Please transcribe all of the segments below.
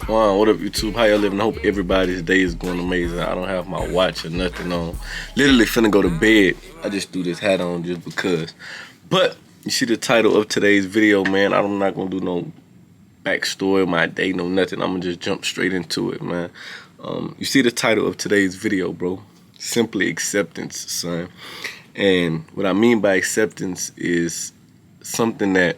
What up, YouTube? How y'all living? I hope everybody's day is going amazing. I don't have my watch or nothing on. Literally finna go to bed. I just threw this hat on just because. But you see the title of today's video, man. I'm not gonna do no backstory of my day, no nothing. I'm gonna just jump straight into it, man. You see the title of today's video, bro. Simply acceptance, son. And what I mean by acceptance is something that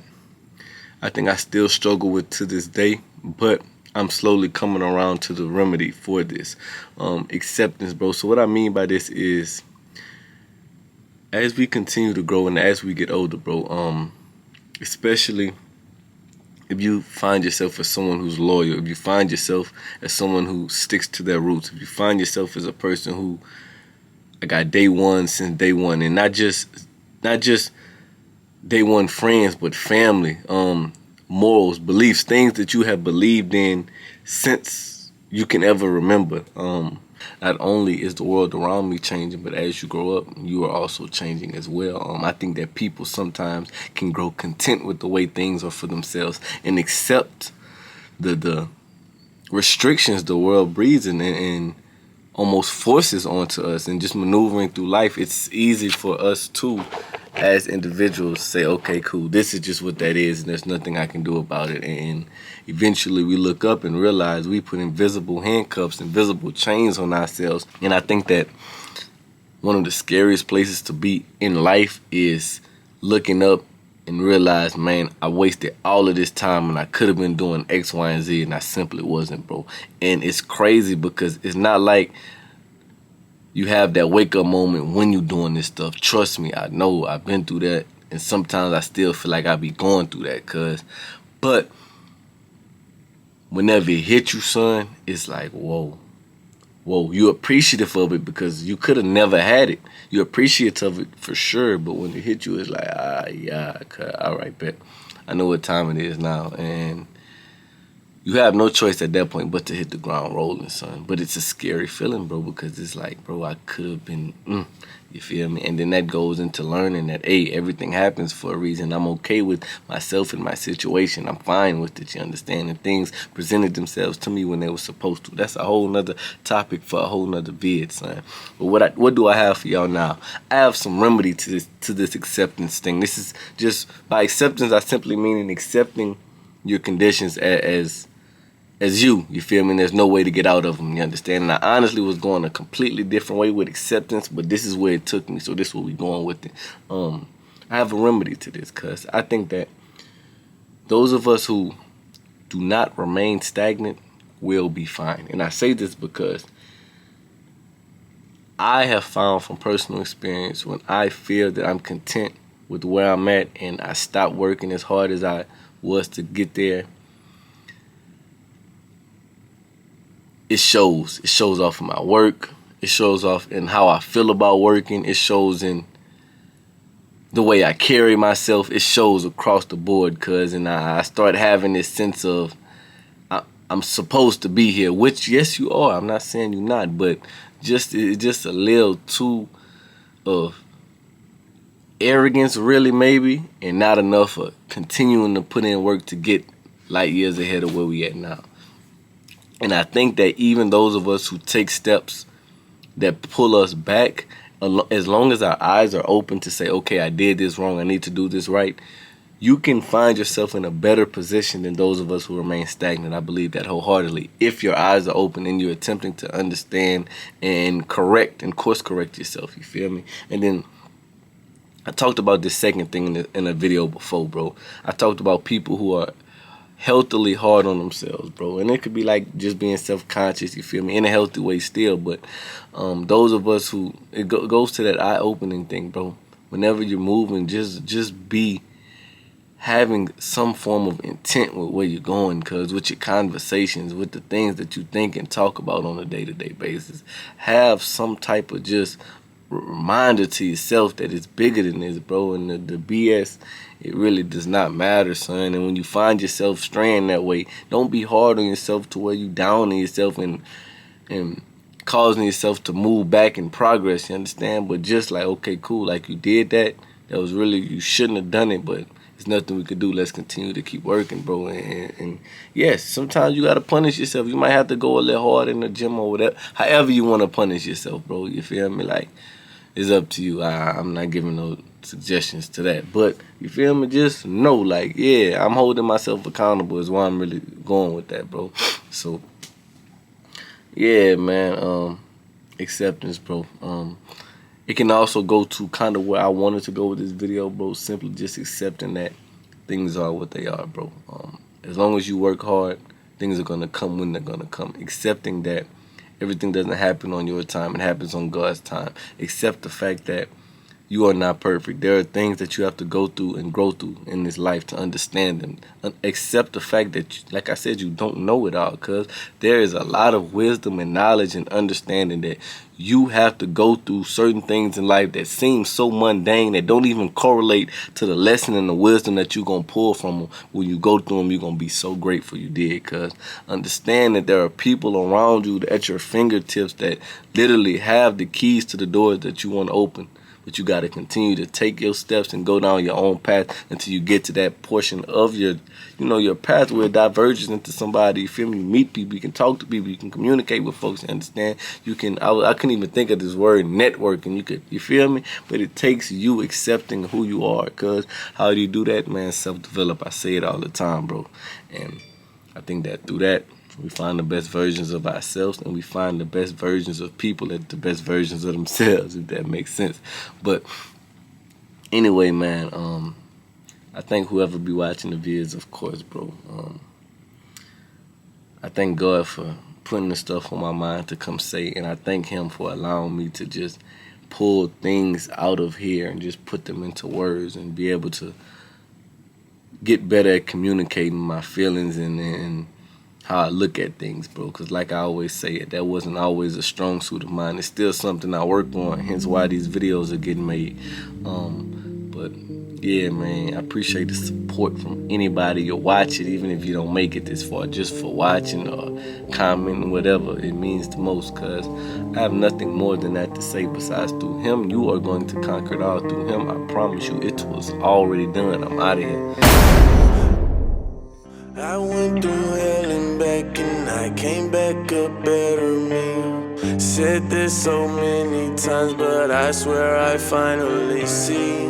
I think I still struggle with to this day, but I'm slowly coming around to the remedy for this. Acceptance, bro. So what I mean by this is, as we continue to grow and as we get older, bro, especially if you find yourself as someone who's loyal, if you find yourself as someone who sticks to their roots, if you find yourself as a person who I got day one since day one, and not just day one friends, but family, morals, beliefs, things that you have believed in since you can ever remember. Not only is the world around me changing, but as you grow up, you are also changing as well. I think that people sometimes can grow content with the way things are for themselves and accept the restrictions the world breeds in and almost forces onto us, and just maneuvering through life. It's easy for us to, as individuals, say, okay, cool, this is just what that is and there's nothing I can do about it. And eventually we look up and realize we put invisible handcuffs, invisible chains on ourselves. And I think that one of the scariest places to be in life is looking up and realize, man, I wasted all of this time and I could have been doing X, Y, and Z, and I simply wasn't, bro. And it's crazy because it's not like you have that wake-up moment when you're doing this stuff. Trust me, I know, I've been through that, and sometimes I still feel like I be going through that, but whenever it hit you, son, it's like, whoa, you're appreciative of it because you could have never had it. You're appreciative of it for sure, but when it hit you, it's like, yeah, all right, bet. I know what time it is now, and you have no choice at that point but to hit the ground rolling, son. But it's a scary feeling, bro, because it's like, bro, I could have been, you feel me? And then that goes into learning that, hey, everything happens for a reason. I'm okay with myself and my situation. I'm fine with it, you understand? And things presented themselves to me when they were supposed to. That's a whole nother topic for a whole nother vid, son. But what do I have for y'all now? I have some remedy to this acceptance thing. This is just, by acceptance, I simply mean accepting your conditions as you feel me? And there's no way to get out of them, you understand? And I honestly was going a completely different way with acceptance, but this is where it took me, so this is where we going with it. I have a remedy to this, because I think that those of us who do not remain stagnant will be fine. And I say this because I have found from personal experience, when I feel that I'm content with where I'm at and I stop working as hard as I was to get there, it shows. It shows off in my work. It shows off in how I feel about working. It shows in the way I carry myself. It shows across the board, and I start having this sense of I'm supposed to be here, which, yes, you are. I'm not saying you're not, but it's just a little too of arrogance, really, maybe, and not enough of continuing to put in work to get light years ahead of where we at now. And I think that even those of us who take steps that pull us back, as long as our eyes are open to say, okay, I did this wrong, I need to do this right, you can find yourself in a better position than those of us who remain stagnant. I believe that wholeheartedly. If your eyes are open and you're attempting to understand and correct and course correct yourself, you feel me? And then I talked about this second thing in a video before, bro. I talked about people who are healthily hard on themselves, bro. And it could be like just being self-conscious, you feel me, in a healthy way still. But those of us who, it goes to that eye-opening thing, bro. Whenever you're moving, just be having some form of intent with where you're going, because with your conversations, with the things that you think and talk about on a day-to-day basis, have some type of just reminder to yourself that it's bigger than this, bro. And the BS, it really does not matter, son. And when you find yourself straying that way, don't be hard on yourself to where you down on yourself and causing yourself to move back in progress, you understand? But just like, okay, cool, like you did that was really, you shouldn't have done it, but there's nothing we could do. Let's continue to keep working, bro. And yes, sometimes you gotta punish yourself. You might have to go a little hard in the gym or whatever. However you want to punish yourself, bro. You feel me? Like, it's up to you. I'm not giving no suggestions to that. But you feel me? Just know, like, yeah, I'm holding myself accountable is why I'm really going with that, bro. So yeah, man. Acceptance, bro. It can also go to kind of where I wanted to go with this video, bro. Simply just accepting that things are what they are, bro. As long as you work hard, things are gonna come when they're gonna come. Accepting that everything doesn't happen on your time, it happens on God's time. Accept the fact that you are not perfect. There are things that you have to go through and grow through in this life to understand them. Accept the fact that, like I said, you don't know it all, because there is a lot of wisdom and knowledge and understanding that you have to go through certain things in life that seem so mundane that don't even correlate to the lesson and the wisdom that you're going to pull from them. When you go through them, you're going to be so grateful you did, because understand that there are people around you at your fingertips that literally have the keys to the doors that you want to open. But you got to continue to take your steps and go down your own path until you get to that portion of your, your path where it diverges into somebody. You feel me? You meet people, you can talk to people, you can communicate with folks, and understand. You can. I couldn't even think of this word, networking. You feel me? But it takes you accepting who you are. Cause how do you do that, man? Self-develop. I say it all the time, bro. And I think that through that, we find the best versions of ourselves, and we find the best versions of people at the best versions of themselves, if that makes sense. But anyway, man, I thank whoever be watching the vids, of course, bro. I thank God for putting the stuff on my mind to come say, and I thank him for allowing me to just pull things out of here and just put them into words and be able to get better at communicating my feelings and how I look at things, bro. Because like I always say, that wasn't always a strong suit of mine. It's still something I work on, hence why these videos are getting made. But yeah, man, I appreciate the support from anybody you watch it, even if you don't make it this far, just for watching or commenting, whatever. It means the most, because I have nothing more than that to say besides through him, you are going to conquer it all. Through him, I promise you, it was already done. I'm out of here. I went through hell and back, and I came back a better me. Said this so many times, but I swear I finally see